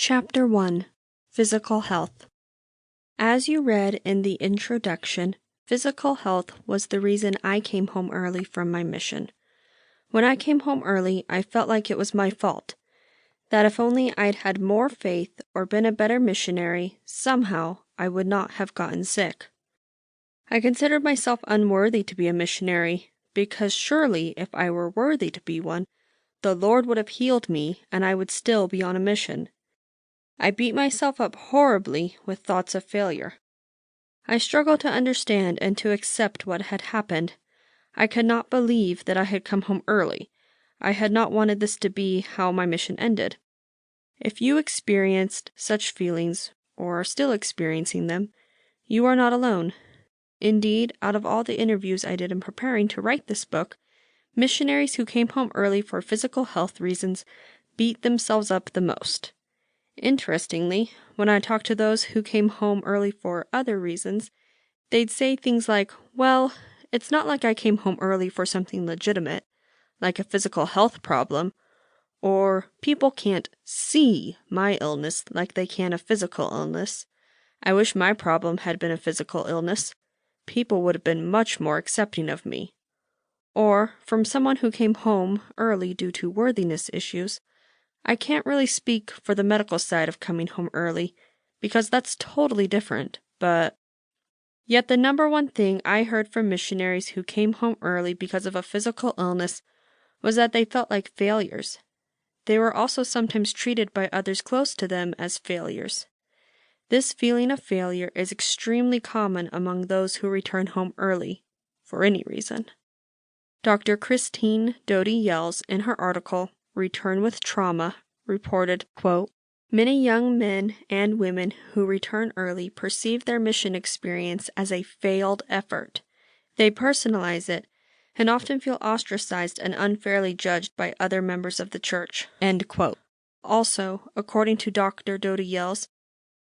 Chapter 1. Physical Health. As you read in the introduction, physical health was the reason I came home early from my mission. When I came home early, I felt like it was my fault, that if only I'd had more faith or been a better missionary, somehow I would not have gotten sick. I considered myself unworthy to be a missionary, because surely if I were worthy to be one, the Lord would have healed me and I would still be on a mission. I beat myself up horribly with thoughts of failure. I struggled to understand and to accept what had happened. I could not believe that I had come home early. I had not wanted this to be how my mission ended. If you experienced such feelings, or are still experiencing them, you are not alone. Indeed, out of all the interviews I did in preparing to write this book, missionaries who came home early for physical health reasons beat themselves up the most. Interestingly, when I talked to those who came home early for other reasons, they'd say things like, well, it's not like I came home early for something legitimate, like a physical health problem, or people can't see my illness like they can a physical illness. I wish my problem had been a physical illness. People would have been much more accepting of me. Or, from someone who came home early due to worthiness issues, I can't really speak for the medical side of coming home early, because that's totally different, but yet the number one thing I heard from missionaries who came home early because of a physical illness was that they felt like failures. They were also sometimes treated by others close to them as failures. This feeling of failure is extremely common among those who return home early, for any reason. Dr. Kristen Danner Reber, in her article, Return with Trauma, reported, quote, many young men and women who return early perceive their mission experience as a failed effort. They personalize it and often feel ostracized and unfairly judged by other members of the church. End quote. Also, according to Dr. Danner Reber,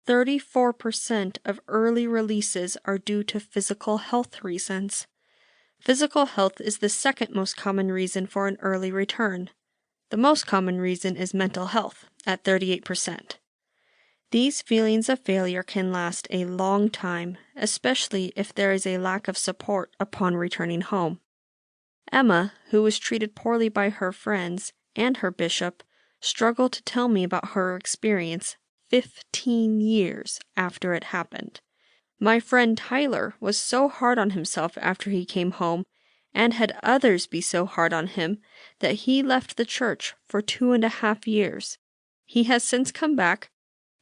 34% of early releases are due to physical health reasons. Physical health is the second most common reason for an early return. The most common reason is mental health, at 38%. These feelings of failure can last a long time, especially if there is a lack of support upon returning home. Emma, who was treated poorly by her friends and her bishop, struggled to tell me about her experience 15 years after it happened. My friend Tyler was so hard on himself after he came home, and had others be so hard on him, that he left the church for 2.5 years. He has since come back,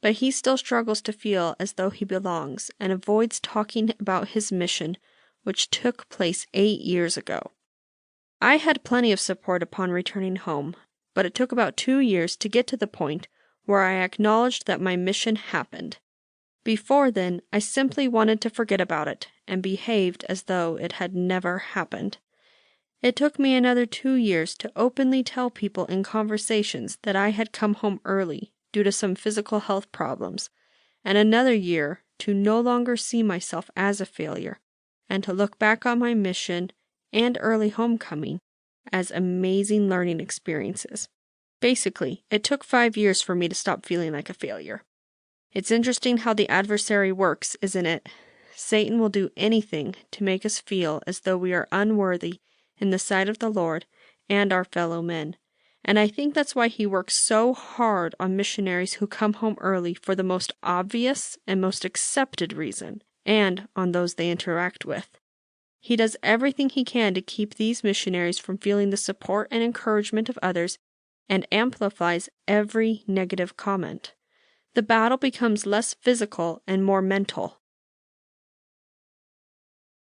but he still struggles to feel as though he belongs, and avoids talking about his mission, which took place 8 years ago. I had plenty of support upon returning home, but it took about 2 years to get to the point where I acknowledged that my mission happened. Before then, I simply wanted to forget about it, and behaved as though it had never happened. It took me another 2 years to openly tell people in conversations that I had come home early due to some physical health problems, and another year to no longer see myself as a failure, and to look back on my mission and early homecoming as amazing learning experiences. Basically, it took 5 years for me to stop feeling like a failure. It's interesting how the adversary works, isn't it? Satan will do anything to make us feel as though we are unworthy in the sight of the Lord and our fellow men. And I think that's why he works so hard on missionaries who come home early for the most obvious and most accepted reason, and on those they interact with. He does everything he can to keep these missionaries from feeling the support and encouragement of others, and amplifies every negative comment. The battle becomes less physical and more mental.